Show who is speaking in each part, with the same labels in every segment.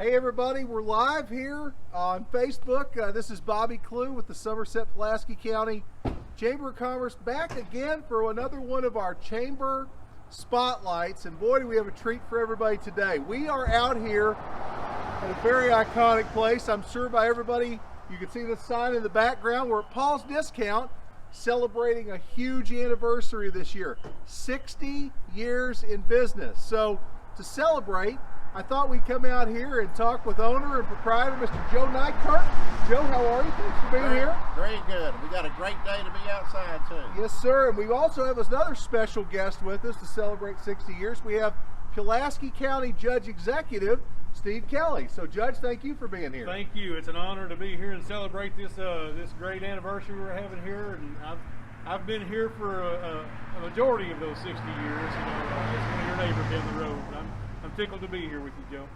Speaker 1: Hey everybody, we're live here on Facebook. This is Bobby Clue with the Somerset-Pulaski County Chamber of Commerce, back again for another one of our chamber spotlights. And boy, do we have a treat for everybody today. We are out here at a very iconic place. I'm sure by everybody, you can see the sign in the background. We're at Paul's Discount, celebrating a huge anniversary this year, 60 years in business. So to celebrate, I thought we'd come out here and talk with owner and proprietor, Mr. Joe Nykirk. Joe, how are you? Thanks for being here.
Speaker 2: Very good. We got a great day to be outside too.
Speaker 1: Yes, sir. And we also have another special guest with us to celebrate 60 years. We have Pulaski County Judge Executive, Steve Kelly. So, Judge, thank you for being here.
Speaker 3: Thank you. It's an honor to be here and celebrate this great anniversary we're having here. And I've been here for a majority of those 60 years. You know, as your neighbor down the road. I'm tickled to be here with you, Joe.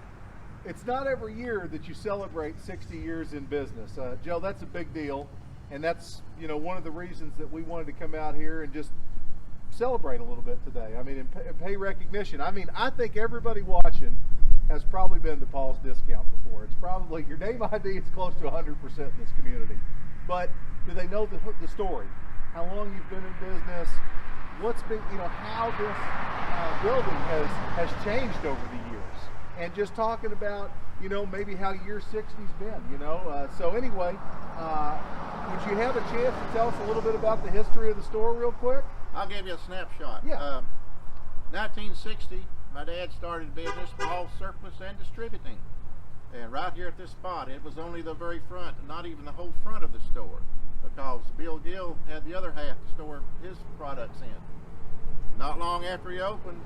Speaker 1: It's not every year that you celebrate 60 years in business. Joe, that's a big deal. And that's, you know, one of the reasons that we wanted to come out here and just celebrate a little bit today. I mean, and pay recognition. I mean, I think everybody watching has probably been to Paul's Discount before. It's probably, your name ID is close to 100% in this community. But do they know the story? How long you've been in business? What's been, you know, how this building has changed over the years, and just talking about, you know, maybe how year 60's been, you know. So anyway, would you have a chance to tell us a little bit about the history of the store real quick?
Speaker 2: I'll give you a snapshot.
Speaker 1: Yeah.
Speaker 2: 1960, my dad started business, Paul Surplus and Distributing. And right here at this spot, it was only the very front, not even the whole front of the store, because Bill Gill had the other half to store his products in. Not long after he opened,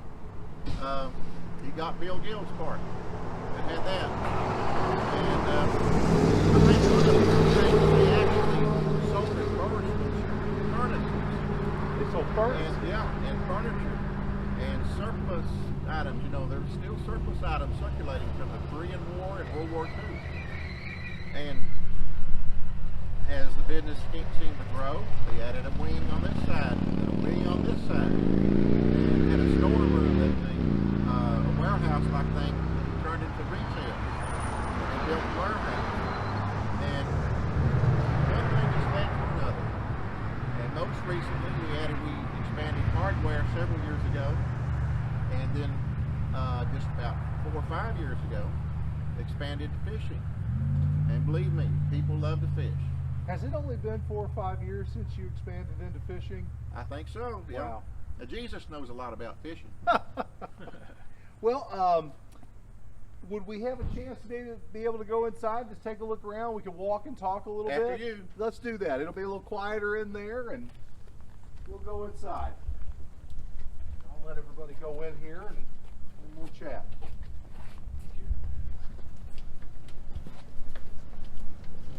Speaker 2: he got Bill Gill's part and had that. And I think one of the things he actually sold at first was furniture.
Speaker 1: They sold furniture?
Speaker 2: And furniture. And surplus items, you know, there's still surplus items circulating from the Korean War and World War II. And as the business seemed to grow, they added a wing on this side and a wing on this side, and had a storeroom that a warehouse-like thing turned into retail. And they built a warehouse, and one thing just led to another. And most recently, we expanded hardware several years ago, and then just about 4 or 5 years ago, expanded to fishing. And believe me, people love to fish.
Speaker 1: Has it only been 4 or 5 years since you expanded into fishing?
Speaker 2: I think so. Yeah.
Speaker 1: Wow.
Speaker 2: Now, Jesus knows a lot about fishing.
Speaker 1: Well, would we have a chance to be able to go inside, just take a look around? We can walk and talk a little bit.
Speaker 2: After you.
Speaker 1: Let's do that. It'll be a little quieter in there, and we'll go inside. I'll let everybody go in here, and we'll chat.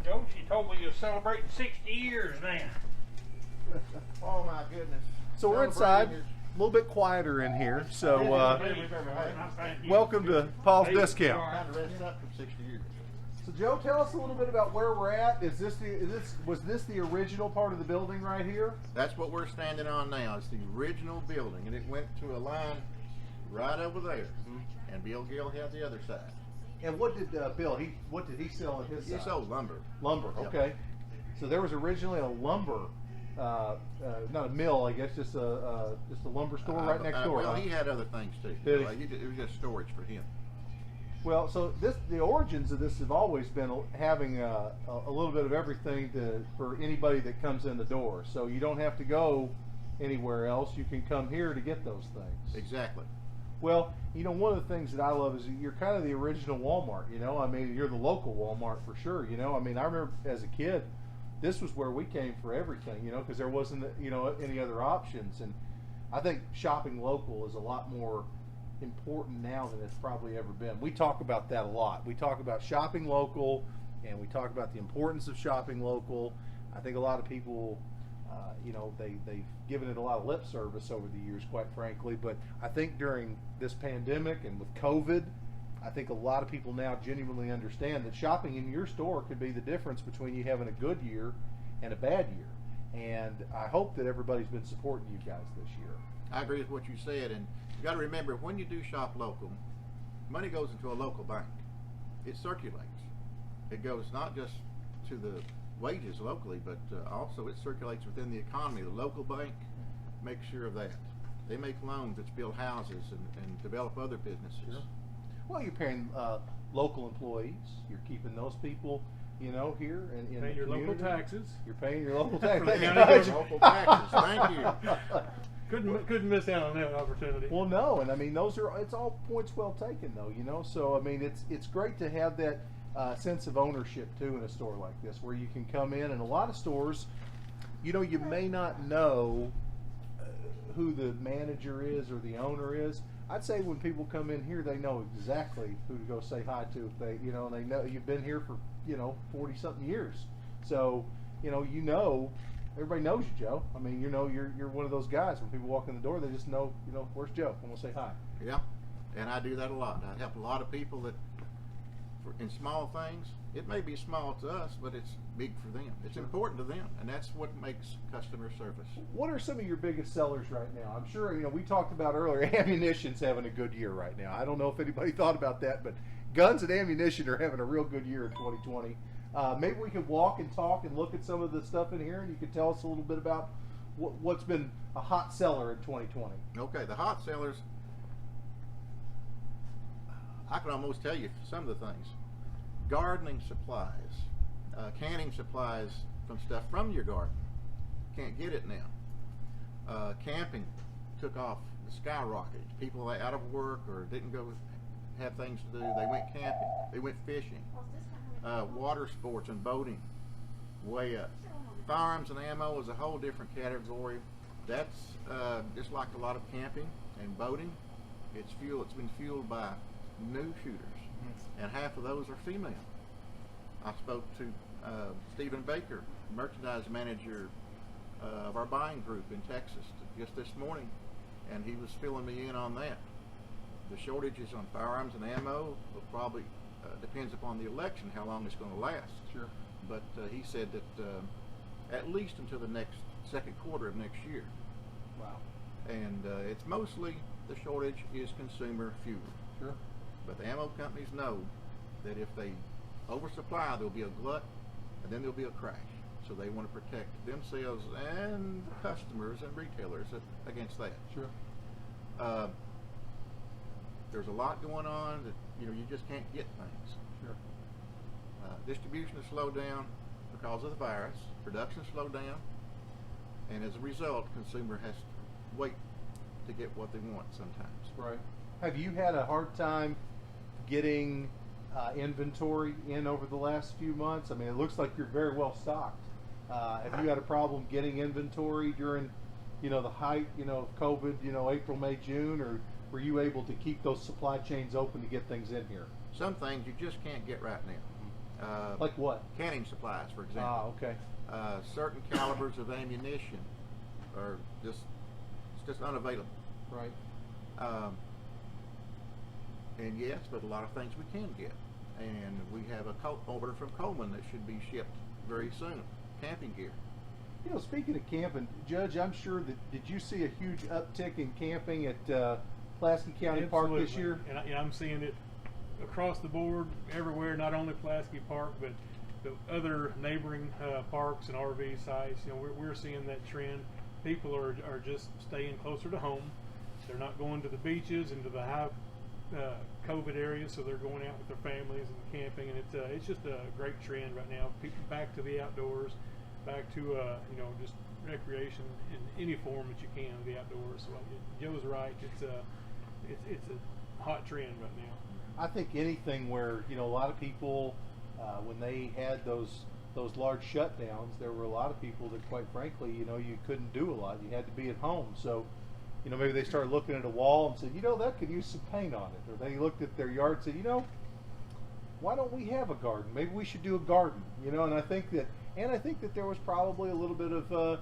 Speaker 3: Joe, she told me you're celebrating 60 years now.
Speaker 2: Oh my goodness.
Speaker 1: So we're inside, a little bit quieter in here. So welcome to Paul's Discount.
Speaker 2: Trying to rest up for 60 years.
Speaker 1: So Joe, tell us a little bit about where we're at. Was this the original part of the building right here?
Speaker 2: That's what we're standing on now. It's the original building, and it went to a line right over there. And Bill Gill had the other side.
Speaker 1: And what did Bill? What did he sell at his side?
Speaker 2: He sold lumber.
Speaker 1: Lumber.
Speaker 2: Yep.
Speaker 1: Okay. So there was originally a lumber, not a mill, I guess, just a lumber store right next door.
Speaker 2: Well, he had other things too. It was just storage for him.
Speaker 1: Well, so the origins of this have always been having a little bit of everything for anybody that comes in the door. So you don't have to go anywhere else. You can come here to get those things.
Speaker 2: Exactly.
Speaker 1: Well, you know, one of the things that I love is you're kind of the original Walmart, you know. I mean, you're the local Walmart for sure, you know. I mean, I remember as a kid, this was where we came for everything, you know, because there wasn't, you know, any other options. And I think shopping local is a lot more important now than it's probably ever been. We talk about that a lot. We talk about shopping local, and we talk about the importance of shopping local. I think a lot of people, you know, they've given it a lot of lip service over the years, quite frankly. But I think during this pandemic and with COVID, I think a lot of people now genuinely understand that shopping in your store could be the difference between you having a good year and a bad year. And I hope that everybody's been supporting you guys this year.
Speaker 2: I agree with what you said, and you got to remember, when you do shop local, money goes into a local bank. it circulates. It goes not just to the wages locally, but also it circulates within the economy. The local bank makes sure of that. They make loans that build houses and develop other businesses.
Speaker 1: Sure. Well, you're paying local employees. You're keeping those people, you know, here in
Speaker 3: Paying
Speaker 1: the
Speaker 3: your
Speaker 1: community.
Speaker 3: local taxes.
Speaker 1: You're paying your local taxes.
Speaker 3: the county
Speaker 2: Local taxes. Thank you.
Speaker 3: Couldn't miss out on that opportunity.
Speaker 1: Well, no, and I mean it's all points well taken, though. You know, so I mean it's great to have that sense of ownership too in a store like this, where you can come in, and a lot of stores, you know, you may not know who the manager is or the owner is. I'd say when people come in here, they know exactly who to go say hi to if they, you know, and they know you've been here for, you know, 40 something years. So, you know, everybody knows you, Joe. I mean, you know, you're one of those guys. When people walk in the door, they just know, you know, where's Joe? I'm gonna say hi.
Speaker 2: Yeah, and I do that a lot. I help a lot of people that, in small things, it may be small to us, but it's big for them. It's
Speaker 1: Sure.
Speaker 2: important to them, and that's what makes customer service.
Speaker 1: What are some of your biggest sellers right now? I'm sure, you know, we talked about earlier, ammunition's having a good year right now. I don't know if anybody thought about that, but guns and ammunition are having a real good year in 2020. Maybe we could walk and talk and look at some of the stuff in here, and you could tell us a little bit about what's been a hot seller in 2020.
Speaker 2: Okay, the hot sellers, I can almost tell you some of the things. Gardening supplies, canning supplies from stuff from your garden. Can't get it now. Camping took off, skyrocketed. People out of work or didn't go have things to do, they went camping, they went fishing. Water sports and boating, way up. Firearms and ammo is a whole different category. That's just like a lot of camping and boating. It's been fueled by new shooters, and half of those are female. I spoke to Stephen Baker, merchandise manager of our buying group in Texas, just this morning, and he was filling me in on that. The shortages on firearms and ammo will probably depends upon the election how long it's going to last.
Speaker 1: Sure.
Speaker 2: But he said that at least until the second quarter of next year.
Speaker 1: Wow.
Speaker 2: And it's mostly the shortage is consumer fuel.
Speaker 1: Sure.
Speaker 2: But the ammo companies know that if they oversupply, there'll be a glut, and then there'll be a crash. So they want to protect themselves and the customers and retailers against that.
Speaker 1: Sure.
Speaker 2: There's a lot going on that you just can't get things.
Speaker 1: Sure.
Speaker 2: Distribution has slowed down because of the virus. Production slowed down, and as a result, consumer has to wait to get what they want sometimes.
Speaker 1: Right. Have you had a hard time getting inventory in over the last few months? I mean, it looks like you're very well stocked. Have you had a problem getting inventory during, the height, of COVID, April, May, June, or were you able to keep those supply chains open to get things in here?
Speaker 2: Some things you just can't get right now.
Speaker 1: Like what?
Speaker 2: Canning supplies, for example.
Speaker 1: Okay.
Speaker 2: Certain calibers of ammunition are just unavailable.
Speaker 1: Right.
Speaker 2: And yes, but a lot of things we can get. And we have a order from Coleman that should be shipped very soon. Camping gear.
Speaker 1: Speaking of camping, Judge, I'm sure that did you see a huge uptick in camping at Pulaski County Park this year?
Speaker 3: And I'm seeing it across the board, everywhere. Not only Pulaski Park, but the other neighboring parks and RV sites. We're seeing that trend. People are just staying closer to home. They're not going to the beaches and to the high COVID areas, so they're going out with their families and camping, and it's just a great trend right now. People back to the outdoors, back to just recreation in any form that you can of the outdoors. So Joe's right. It's a hot trend right now.
Speaker 1: I think anything where a lot of people when they had those large shutdowns, there were a lot of people that, quite frankly, you couldn't do a lot. You had to be at home. So maybe they started looking at a wall and said, that could use some paint on it. Or they looked at their yard and said, why don't we have a garden? Maybe we should do a garden. And I think that there was probably a little bit of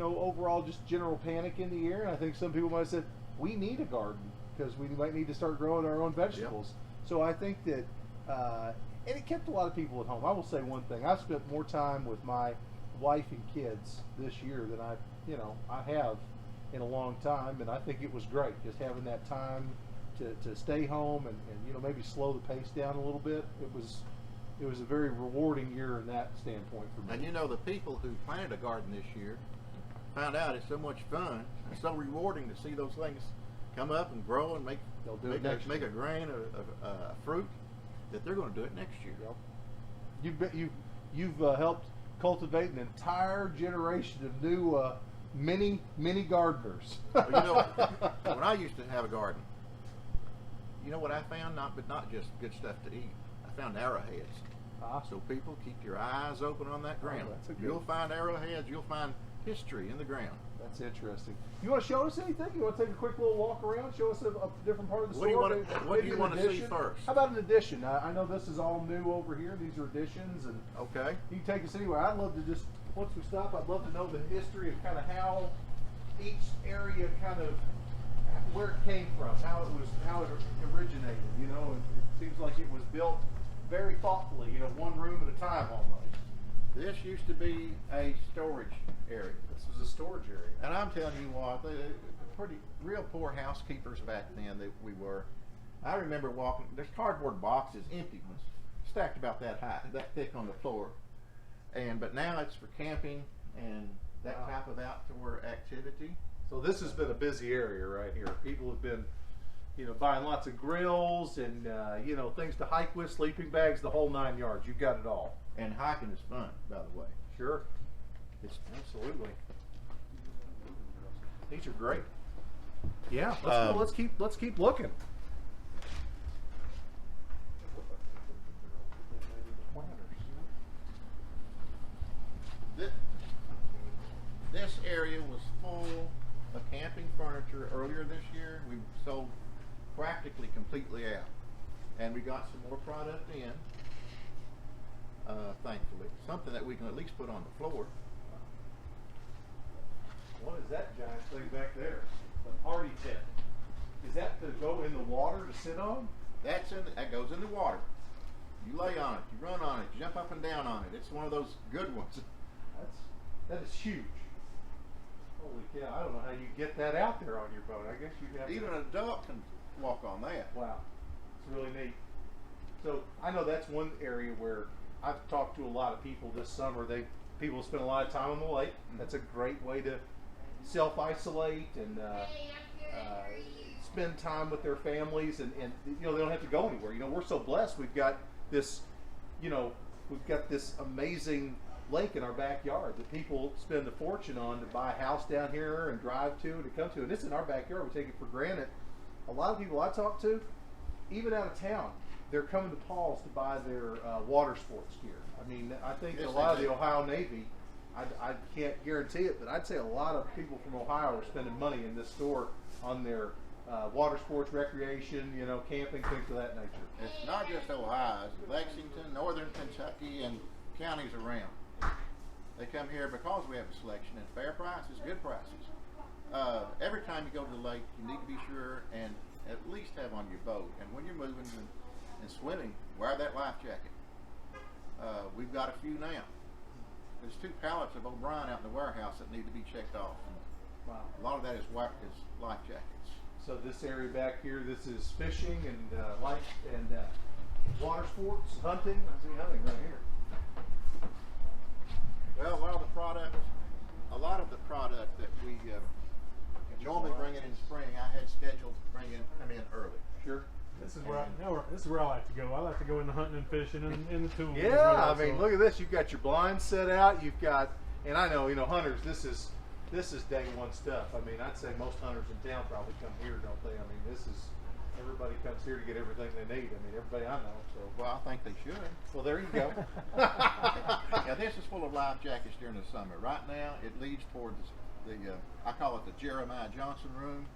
Speaker 1: overall just general panic in the air. And I think some people might have said, we need a garden because we might need to start growing our own vegetables. Yep. So I think that, and it kept a lot of people at home. I will say one thing: I've spent more time with my wife and kids this year than I have in a long time, and I think it was great just having that time to stay home and you know, maybe slow the pace down a little bit. It was a very rewarding year in that standpoint for me.
Speaker 2: And you know, the people who planted a garden this year found out it's so much fun and so rewarding to see those things come up and grow and make a grain of fruit, that they're going to do it next year.
Speaker 1: Yep. You've helped cultivate an entire generation of new mini gardeners.
Speaker 2: Well, you know, when I used to have a garden, you know what I found? Not just good stuff to eat. I found arrowheads. So people, keep your eyes open on that ground. You'll find arrowheads. You'll find history in the ground.
Speaker 1: That's interesting. You want to show us anything? You want to take a quick little walk around? Show us a different part of the store?
Speaker 2: What do you want to see first?
Speaker 1: How about an addition? I know this is all new over here. These are additions, and
Speaker 2: okay,
Speaker 1: you can take us anywhere. I'd love to just, once we stop, I'd love to know the history of kind of how each area kind of, where it came from, how it originated. You know, it seems like it was built very thoughtfully. You know, one room at a time almost.
Speaker 2: This used to be a storage area.
Speaker 1: This was a storage area.
Speaker 2: And I'm telling you what, they pretty real poor housekeepers back then that we were. I remember walking, there's cardboard boxes, empty ones, stacked about that high, that thick on the floor. But now it's for camping and that type of outdoor activity.
Speaker 1: So this has been a busy area right here. People have been, you know, buying lots of grills and you know, things to hike with, sleeping bags, the whole 9 yards. You've got it all.
Speaker 2: And hiking is fun, by the way.
Speaker 1: Sure. It's absolutely. These are great. Yeah, let's keep looking.
Speaker 2: This area was full of camping furniture earlier this year. We sold practically completely out, and we got some more product in. Thankfully, something that we can at least put on the floor.
Speaker 1: What is that giant thing back there? The party tent. Is that to go in the water to sit on?
Speaker 2: That goes in the water. You lay on it, you run on it, you jump up and down on it. It's one of those good ones.
Speaker 1: That is huge. Holy cow! I don't know how you get that out there on your boat. I guess you have.
Speaker 2: Even an adult can walk on that.
Speaker 1: Wow, it's really neat. So I know that's one area where I've talked to a lot of people this summer. People spend a lot of time on the lake. That's a great way to self-isolate and spend time with their families, and you know, they don't have to go anywhere. You know, we're so blessed. We've got this, you know, amazing lake in our backyard that people spend a fortune on to buy a house down here and drive to and to come to. And it's in our backyard. We take it for granted. A lot of people I talk to, even out of town, they're coming to Paul's to buy their water sports gear. I mean, I think a lot of the Ohio Navy, I can't guarantee it, but I'd say a lot of people from Ohio are spending money in this store on their water sports, recreation, you know, camping, things of that nature.
Speaker 2: It's not just Ohio, it's Lexington, northern Kentucky, and counties around. They come here because we have a selection and fair prices, good prices. Every time you go to the lake, you need to be sure and at least have on your boat. And when you're moving and swimming, wear that life jacket. We've got a few now. There's 2 pallets of O'Brien out in the warehouse that need to be checked off.
Speaker 1: Wow.
Speaker 2: A lot of that is life jackets.
Speaker 1: So this area back here, this is fishing and life and water sports, hunting. I see hunting right here.
Speaker 2: Well, a lot of the product that we normally bring in spring, I had scheduled to come in early.
Speaker 1: Sure.
Speaker 3: This is where I like to go. I like to go in the hunting and fishing and in the tools.
Speaker 1: Yeah, well, I mean, look at this. You've got your blinds set out. You've got, and I know, you know, hunters. This is day one stuff. I mean, I'd say most hunters in town probably come here, don't they? I mean, everybody comes here to get everything they need. I mean, everybody I know. So,
Speaker 2: well, I think they should.
Speaker 1: Well, there you go.
Speaker 2: Yeah, this is full of life jackets during the summer. Right now, it leads towards the I call it the Jeremiah Johnson room,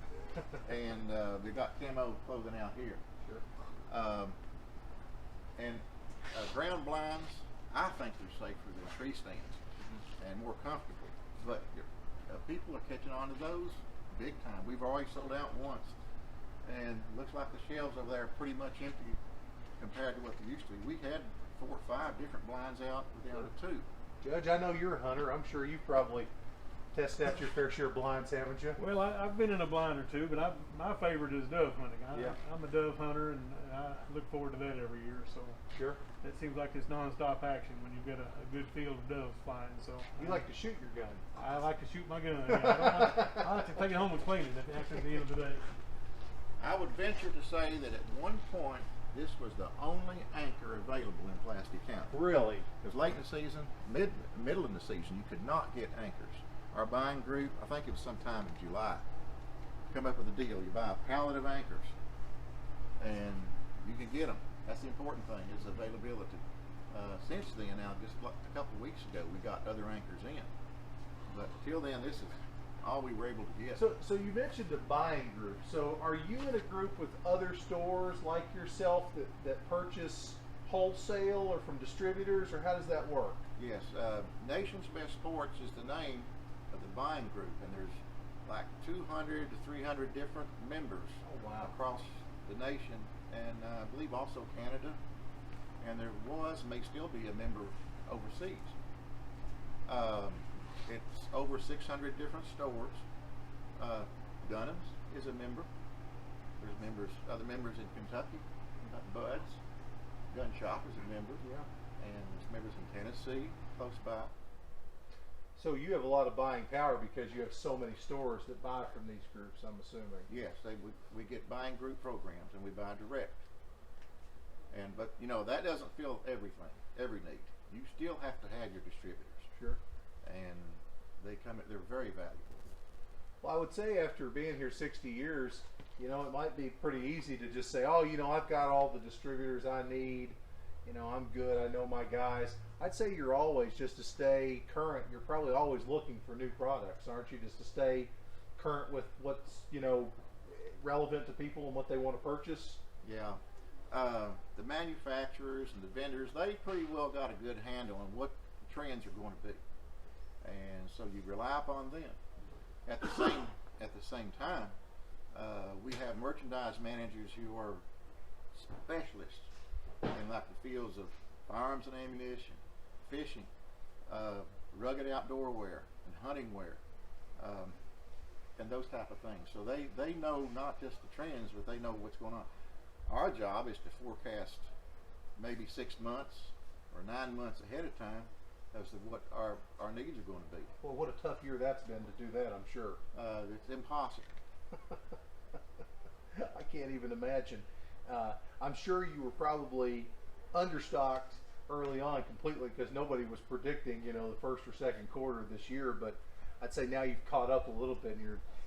Speaker 2: and we've got camo clothing out here.
Speaker 1: Sure.
Speaker 2: And ground blinds, I think they're safer than tree stands and more comfortable. But people are catching on to those big time. We've already sold out once. And looks like the shelves over there are pretty much empty compared to what they used to be. We had 4 or 5 different blinds out. We're down to 2.
Speaker 1: Judge, I know you're a hunter. I'm sure you probably tested out your fair share of blinds, haven't you?
Speaker 3: Well, I've been in a blind or two, but my favorite is dove hunting.
Speaker 1: Yeah.
Speaker 3: I'm a dove hunter, and I look forward to that every year. So
Speaker 1: Sure.
Speaker 3: it seems like it's nonstop action when you've got a good field of doves flying. So
Speaker 1: You like to shoot your gun.
Speaker 3: I like to shoot my gun. Yeah. I like to take it home and clean it at the end of the day.
Speaker 2: I would venture to say that at one point, this was the only anchor available in Pulaski County.
Speaker 1: Really?
Speaker 2: Because late in the season, middle in the season, you could not get anchors. Our buying group, I think it was sometime in July, come up with a deal. You buy a pallet of anchors, and you can get them. That's the important thing, is availability. Since then, now, just like a couple of weeks ago, we got other anchors in. But till then, this is all we were able to get.
Speaker 1: So you mentioned a buying group. So are you in a group with other stores like yourself that purchase wholesale or from distributors, or how does that work?
Speaker 2: Yes, Nation's Best Sports is the name of the buying group, and there's like 200 to 300 different members across the nation, and I believe also Canada, and there was, may still be, a member overseas. It's over 600 different stores. Dunham's is a member. There's other members in Kentucky. Bud's Gun Shop is a member.
Speaker 1: Yeah.
Speaker 2: And there's members in Tennessee, close by.
Speaker 1: So you have a lot of buying power because you have so many stores that buy from these groups, I'm assuming.
Speaker 2: Yes, we get buying group programs, and we buy direct. But you know, that doesn't fill every need. You still have to have your distributors.
Speaker 1: Sure.
Speaker 2: And they're very valuable.
Speaker 1: Well, I would say after being here 60 years, you know, it might be pretty easy to just say, oh, you know, I've got all the distributors I need. You know, I'm good. I know my guys. I'd say you're always, just to stay current, you're probably always looking for new products, aren't you? Just to stay current with what's, you know, relevant to people and what they want to purchase.
Speaker 2: Yeah. The manufacturers and the vendors, they pretty well got a good handle on what the trends are going to be. And so you rely upon them. At the same time, we have merchandise managers who are specialists in like the fields of firearms and ammunition, fishing, rugged outdoor wear and hunting wear, and those type of things. So they know not just the trends, but they know what's going on. Our job is to forecast maybe 6 months or 9 months ahead of time as to what our needs are going to be.
Speaker 1: Well, what a tough year that's been to do that, I'm sure.
Speaker 2: It's impossible.
Speaker 1: I can't even imagine. I'm sure you were probably understocked early on completely because nobody was predicting, you know, the first or second quarter of this year. But I'd say now you've caught up a little bit,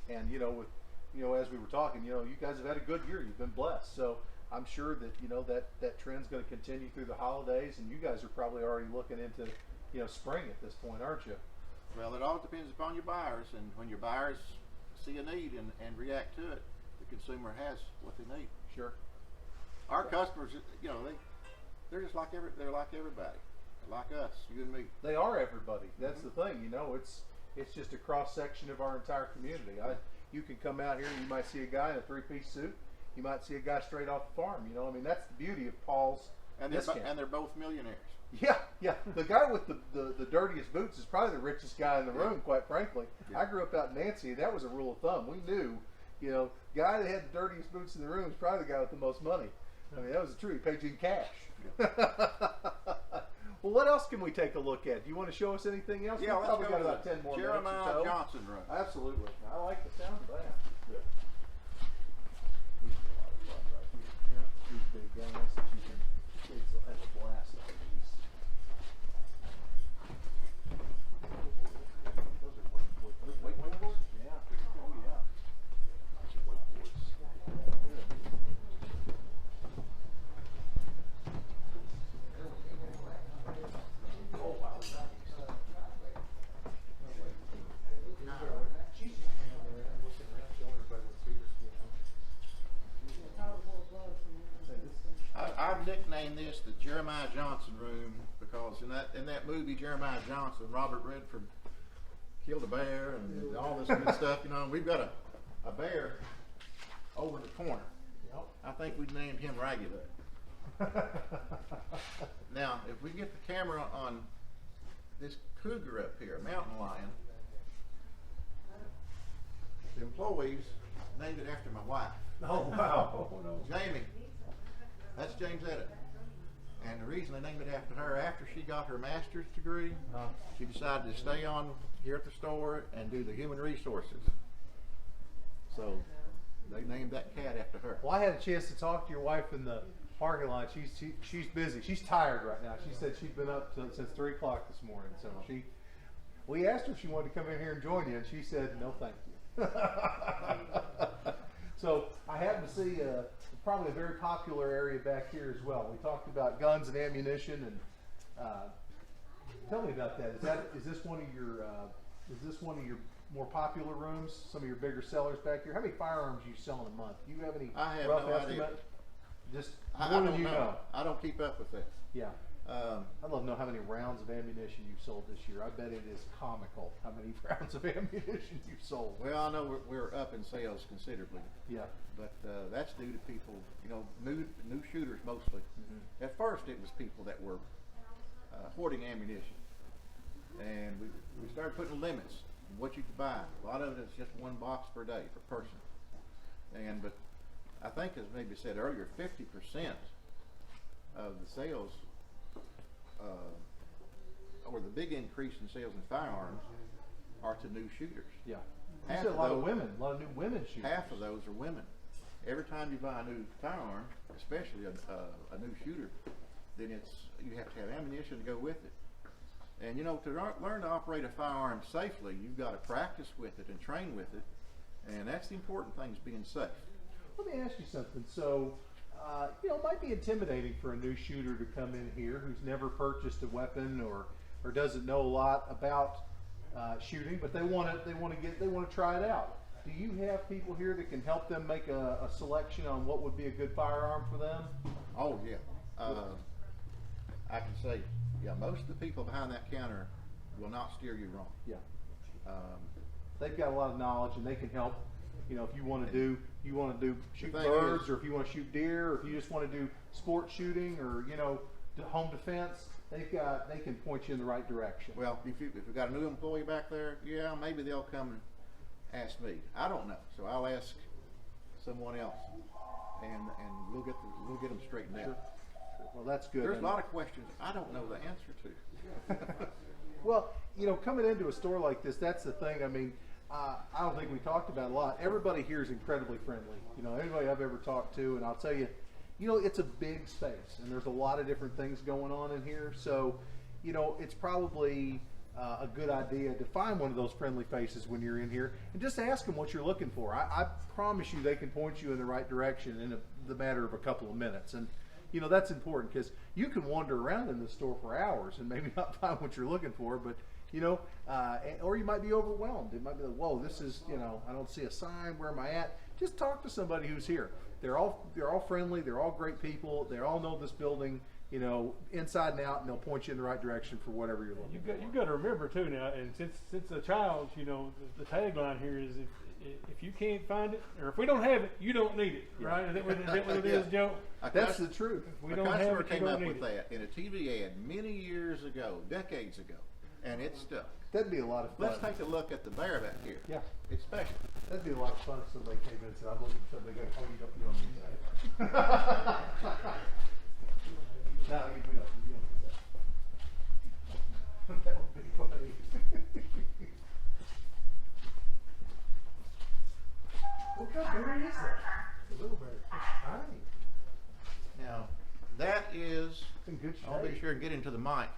Speaker 1: and you know, with, you know, as we were talking, you know, you guys have had a good year. You've been blessed. So I'm sure that, you know, that trend's going to continue through the holidays, and you guys are probably already looking into, you know, spring at this point, aren't you?
Speaker 2: Well, it all depends upon your buyers, and when your buyers see a need and react to it, the consumer has what they need.
Speaker 1: Sure.
Speaker 2: Our customers, you know, they're just like they're like everybody. They're like us, you and me.
Speaker 1: They are everybody. That's the thing, you know. It's just a cross section of our entire community. You can come out here and you might see a guy in a 3-piece suit. You might see a guy straight off the farm. You know, I mean, that's the beauty of Paul's discount.
Speaker 2: And they're both millionaires.
Speaker 1: Yeah. The guy with the dirtiest boots is probably the richest guy in the room, quite frankly. Yeah. I grew up out in Nancy. That was a rule of thumb. We knew, you know, guy that had the dirtiest boots in the room is probably the guy with the most money. I mean, that was the truth. He paid you in cash. Yeah. Well, what else can we take a look at? Do you want to show us anything else?
Speaker 2: Yeah,
Speaker 1: We've probably got about 10 more minutes or
Speaker 2: Jeremiah
Speaker 1: so.
Speaker 2: Johnson room.
Speaker 1: Absolutely. I like the sound of that. Yeah. These big guys that you can, kids will have a blast out of these. Those are wakeboards? Yeah. Oh, yeah. Those are wakeboards. Oh, wow.
Speaker 2: I've nicknamed this the Jeremiah Johnson room because in that movie Jeremiah Johnson, Robert Redford killed a bear and all this good stuff. You know, we've got a bear over in the corner.
Speaker 1: Yep.
Speaker 2: I think we named him Raggy Leg. Now, if we get the camera on this cougar up here, mountain lion, the employees named it after my wife.
Speaker 1: Oh, wow. Oh, no.
Speaker 2: Jamie. That's James Edit. And the reason they named it after her, after she got her master's degree, she decided to stay on here at the store and do the human resources. So they named that cat after her.
Speaker 1: Well, I had a chance to talk to your wife in the parking lot. She's busy. She's tired right now. She said she's been up since 3 o'clock this morning. So we asked her if she wanted to come in here and join you, and she said no, thank you. So I happened to see probably a very popular area back here as well. We talked about guns and ammunition, and tell me about that. Is this one of your more popular rooms? Some of your bigger sellers back here. How many firearms are you selling a month? Do you have any rough estimate?
Speaker 2: Idea.
Speaker 1: Just
Speaker 2: I
Speaker 1: more
Speaker 2: don't
Speaker 1: than you know.
Speaker 2: I don't keep up with that.
Speaker 1: Yeah. I'd love to know how many rounds of ammunition you've sold this year. I bet it is comical how many rounds of ammunition you've sold.
Speaker 2: Well, I know we're up in sales considerably.
Speaker 1: Yeah.
Speaker 2: But that's due to people, new shooters mostly. Mm-hmm. At first, it was people that were hoarding ammunition, and we started putting limits on what you could buy. A lot of it is just 1 box per day per person. But I think, as maybe said earlier, 50% of the sales, or the big increase in sales in firearms, are to new shooters.
Speaker 1: Yeah. You said a lot of women, a lot of new women shooters.
Speaker 2: Half of those are women. Every time you buy a new firearm, especially a new shooter, then you have to have ammunition to go with it. And to learn to operate a firearm safely, you've got to practice with it and train with it. And that's the important thing, is being safe.
Speaker 1: Let me ask you something. So, it might be intimidating for a new shooter to come in here who's never purchased a weapon or doesn't know a lot about shooting, but they want to try it out. Do you have people here that can help them make a selection on what would be a good firearm for them?
Speaker 2: Oh yeah, I can say, most of the people behind that counter will not steer you wrong.
Speaker 1: Yeah, they've got a lot of knowledge and they can help. If you want to do shoot birds, or if you want to shoot deer, or if you just want to do sport shooting, or home defense, they can point you in the right direction.
Speaker 2: Well, if we've got a new employee back there, maybe they'll come and ask me. I don't know, so I'll ask someone else, and we'll get them straightened out.
Speaker 1: Sure. Well, that's good.
Speaker 2: There's a lot of questions I don't know the answer to.
Speaker 1: Well, coming into a store like this, that's the thing. I mean, I don't think we talked about it a lot. Everybody here is incredibly friendly. Anybody I've ever talked to, and I'll tell you, it's a big space, and there's a lot of different things going on in here. So, it's probably a good idea to find one of those friendly faces when you're in here and just ask them what you're looking for. I promise you they can point you in the right direction in the matter of a couple of minutes. And that's important, because you can wander around in the store for hours and maybe not find what you're looking for, but or you might be overwhelmed. It might be like, whoa, this is, I don't see a sign. Where am I at? Just talk to somebody who's here. They're all friendly. They're all great people. They all know this building, inside and out, and they'll point you in the right direction for whatever you're looking for.
Speaker 3: You've got to remember too now, and since a child, the tagline here is if you can't find it, or if we don't have it, you don't need it, right? Is that what it is, Joe?
Speaker 1: That's the truth.
Speaker 3: If we don't have it, you
Speaker 2: came
Speaker 3: don't
Speaker 2: up
Speaker 3: need
Speaker 2: with
Speaker 3: it.
Speaker 2: that in a TV ad many years ago, decades ago, and it stuck.
Speaker 1: That'd be a lot of fun.
Speaker 2: Let's take a look at the bear back here.
Speaker 1: Yeah.
Speaker 2: It's special.
Speaker 1: That'd be a lot of fun if somebody came in and said, I'm looking for somebody going, oh, you don't need that. No, we don't need that. That would be funny. What kind of bear is that? The little bear. It's tiny.
Speaker 2: Now, that is,
Speaker 1: In good shape.
Speaker 2: I'll be sure and get into the mic.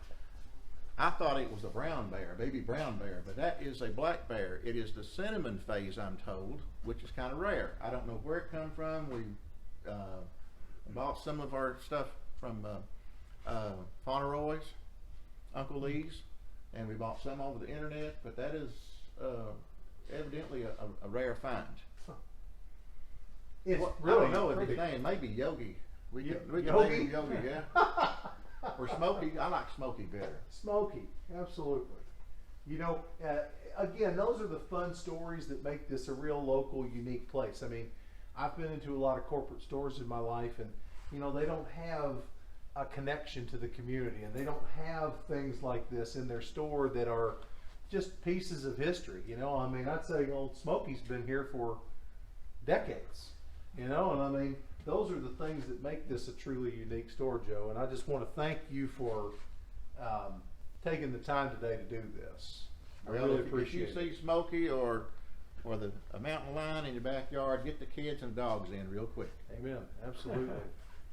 Speaker 2: I thought it was a brown bear, a baby brown bear, but that is a black bear. It is the cinnamon phase, I'm told, which is kind of rare. I don't know where it come from. We bought some of our stuff from Fauntleroy's, Uncle Lee's, and we bought some over the internet, but that is evidently a rare find.
Speaker 1: It's
Speaker 2: Well,
Speaker 1: really
Speaker 2: I don't know if
Speaker 1: pretty.
Speaker 2: his name may be Yogi. We can
Speaker 1: Yogi?
Speaker 2: name him Yogi, yeah. Or Smokey. I like Smokey better.
Speaker 1: Smokey, absolutely. Again, those are the fun stories that make this a real local, unique place. I mean, I've been into a lot of corporate stores in my life, and they don't have a connection to the community, and they don't have things like this in their store that are just pieces of history. You know, I mean, I'd say old Smokey's been here for decades. You know, and I mean, those are the things that make this a truly unique store, Joe. And I just want to thank you for taking the time today to do this. I really appreciate it.
Speaker 2: If you see Smokey or a mountain lion in your backyard, get the kids and dogs in real quick.
Speaker 1: Amen. Absolutely.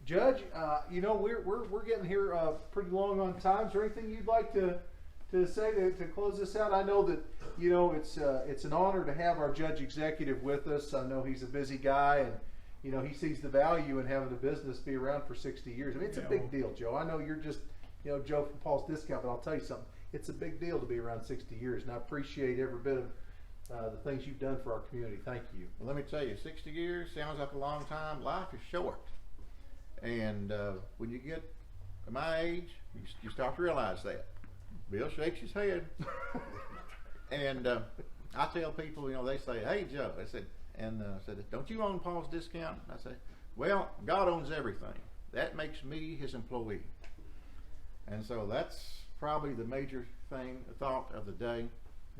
Speaker 1: Judge, you know, we're getting here pretty long on time. Is there anything you'd like to say to close this out? I know that, you know, it's an honor to have our judge executive with us. I know he's a busy guy, and you know, he sees the value in having a business be around for 60 years. I mean, it's a big deal, Joe. I know you're just, you know, Joe from Paul's Discount, but I'll tell you something. It's a big deal to be around 60 years, and I appreciate every bit of the things you've done for our community. Thank you.
Speaker 2: Well, let me tell you, 60 years sounds like a long time. Life is short. And when you get to my age, you start to realize that. Bill shakes his head. And I tell people, you know, they say, "Hey, Joe," I said, "Don't you own Paul's Discount?" I say, "Well, God owns everything. That makes me his employee." And so that's probably the major thought of the day.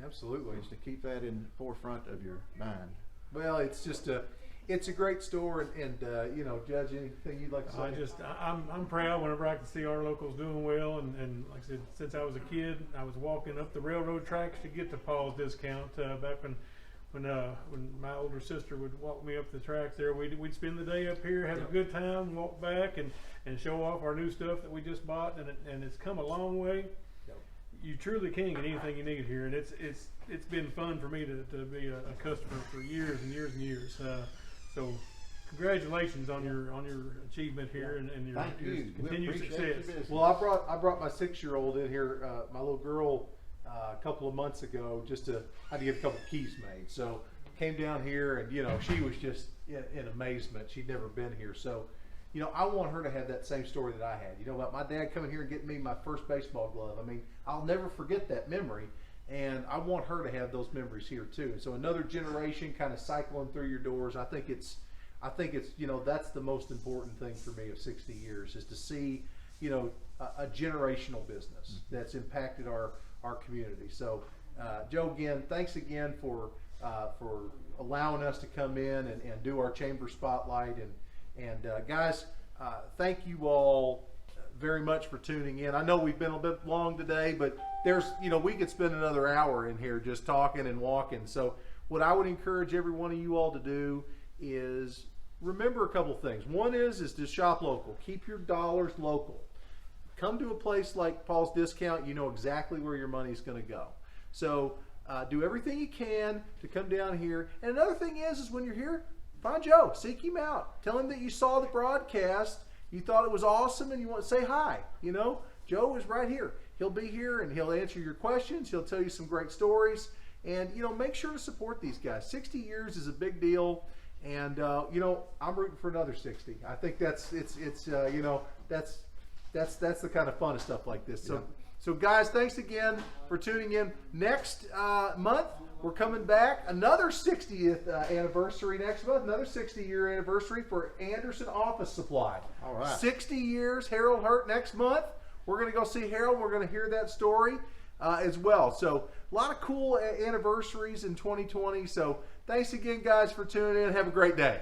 Speaker 1: Absolutely.
Speaker 2: Is to keep that in the forefront of your mind.
Speaker 1: Well, it's just it's a great store, and you know, Judge, anything you'd like to say?
Speaker 3: I'm proud whenever I can see our locals doing well, and like I said, since I was a kid, I was walking up the railroad tracks to get to Paul's Discount back when my older sister would walk me up the tracks there. We'd spend the day up here, have a good time, walk back, and show off our new stuff that we just bought, and it's come a long way. You truly can get anything you need here, and it's been fun for me to be a customer for years and years and years. So congratulations on your achievement here and your continued success.
Speaker 1: Well, I brought my 6-year-old in here, my little girl, a couple of months ago, I had to get a couple of keys made. So came down here, and you know, she was just in amazement. She'd never been here. So, you know, I want her to have that same story that I had. You know, about my dad coming here and getting me my first baseball glove. I mean, I'll never forget that memory, and I want her to have those memories here too. So another generation kind of cycling through your doors. I think it's, you know, that's the most important thing for me of 60 years is to see, you know, a generational business that's impacted our community. So, Joe, again, thanks again for allowing us to come in and do our chamber spotlight. And guys, thank you all very much for tuning in. I know we've been a bit long today, but you know, we could spend another hour in here just talking and walking. So what I would encourage every one of you all to do is remember a couple things. One is to shop local. Keep your dollars local. Come to a place like Paul's Discount, you know exactly where your money's going to go. So do everything you can to come down here. And another thing is when you're here, find Joe, seek him out. Tell him that you saw the broadcast, you thought it was awesome, and you want to say hi. You know, Joe is right here. He'll be here, and he'll answer your questions. He'll tell you some great stories. And, you know, make sure to support these guys. 60 years is a big deal. And, you know, I'm rooting for another 60. I think you know, that's the kind of fun of stuff like this. So, So guys, thanks again for tuning in. Next month, we're coming back. Another 60th anniversary next month. Another 60-year anniversary for Anderson Office Supply.
Speaker 2: All right.
Speaker 1: 60 years, Harold Hurt next month. We're going to go see Harold. We're going to hear that story as well. So a lot of cool anniversaries in 2020. So thanks again, guys, for tuning in. Have a great day.